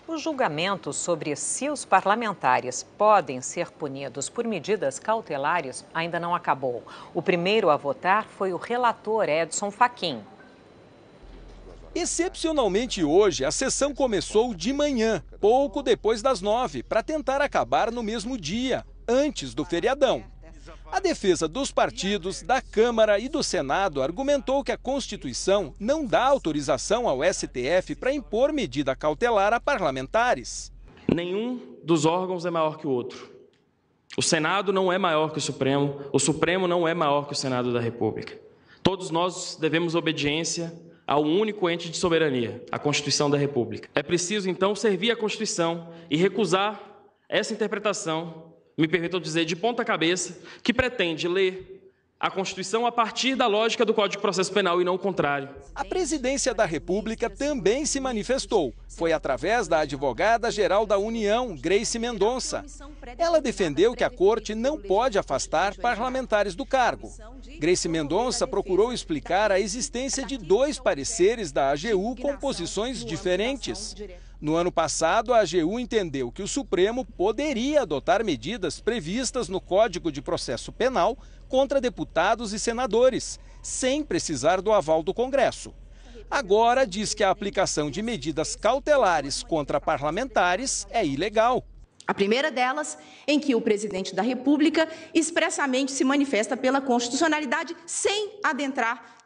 O julgamento sobre se os parlamentares podem ser punidos por medidas cautelares ainda não acabou. O primeiro a votar foi o relator Edson Fachin. Excepcionalmente hoje, a sessão começou de manhã, pouco depois das 9, para tentar acabar no mesmo dia, antes do feriadão. A defesa dos partidos, da Câmara e do Senado argumentou que a Constituição não dá autorização ao STF para impor medida cautelar a parlamentares. Nenhum dos órgãos é maior que o outro. O Senado não é maior que o Supremo não é maior que o Senado da República. Todos nós devemos obediência ao único ente de soberania, a Constituição da República. É preciso, então, servir a Constituição e recusar essa interpretação, me permitam dizer, de ponta cabeça, que pretende ler a Constituição a partir da lógica do Código de Processo Penal e não o contrário. A Presidência da República também se manifestou. Foi através da advogada-geral da União, Grace Mendonça. Ela defendeu que a Corte não pode afastar parlamentares do cargo. Grace Mendonça procurou explicar a existência de 2 pareceres da AGU com posições diferentes. No ano passado, a AGU entendeu que o Supremo poderia adotar medidas previstas no Código de Processo Penal contra deputados e senadores, sem precisar do aval do Congresso. Agora diz que a aplicação de medidas cautelares contra parlamentares é ilegal. A primeira delas, em que o presidente da República expressamente se manifesta pela constitucionalidade sem adentrar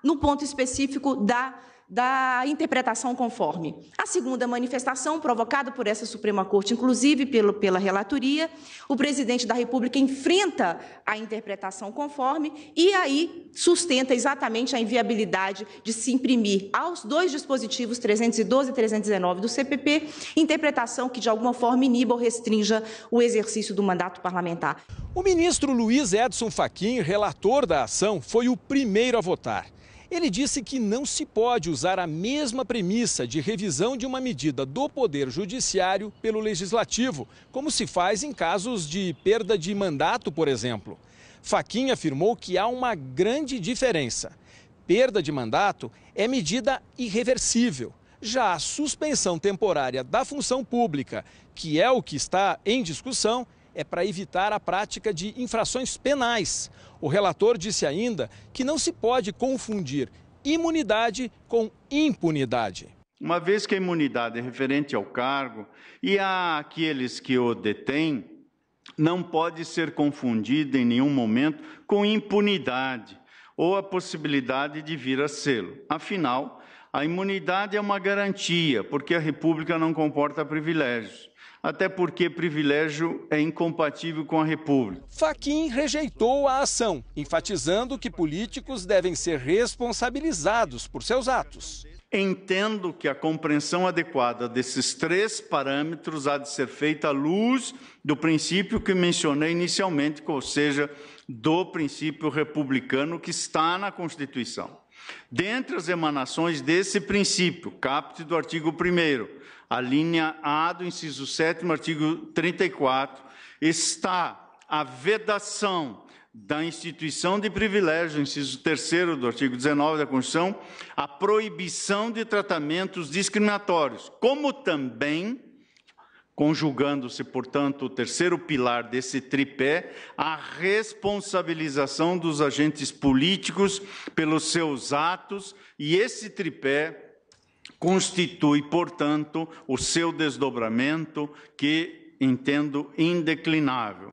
no ponto específico da interpretação conforme. A segunda manifestação, provocada por essa Suprema Corte, inclusive pela relatoria, o presidente da República enfrenta a interpretação conforme e aí sustenta exatamente a inviabilidade de se imprimir aos 2 dispositivos 312 e 319 do CPP, interpretação que de alguma forma iniba ou restrinja o exercício do mandato parlamentar. O ministro Luiz Edson Fachin, relator da ação, foi o primeiro a votar. Ele disse que não se pode usar a mesma premissa de revisão de uma medida do Poder Judiciário pelo Legislativo, como se faz em casos de perda de mandato, por exemplo. Fachin afirmou que há uma grande diferença. Perda de mandato é medida irreversível. Já a suspensão temporária da função pública, que é o que está em discussão, é para evitar a prática de infrações penais. O relator disse ainda que não se pode confundir imunidade com impunidade. Uma vez que a imunidade é referente ao cargo e àqueles que o detêm, não pode ser confundida em nenhum momento com impunidade ou a possibilidade de vir a sê-lo. Afinal, a imunidade é uma garantia, porque a República não comporta privilégios. Até porque privilégio é incompatível com a República. Fachin rejeitou a ação, enfatizando que políticos devem ser responsabilizados por seus atos. Entendo que a compreensão adequada desses 3 parâmetros há de ser feita à luz do princípio que mencionei inicialmente, ou seja, do princípio republicano que está na Constituição. Dentre as emanações desse princípio, caput do artigo 1º, a linha A do inciso 7º, artigo 34, está a vedação da instituição de privilégio, inciso 3º do artigo 19 da Constituição, a proibição de tratamentos discriminatórios, como também, conjugando-se, portanto, o 3º pilar desse tripé, a responsabilização dos agentes políticos pelos seus atos, e esse tripé constitui, portanto, o seu desdobramento que entendo indeclinável.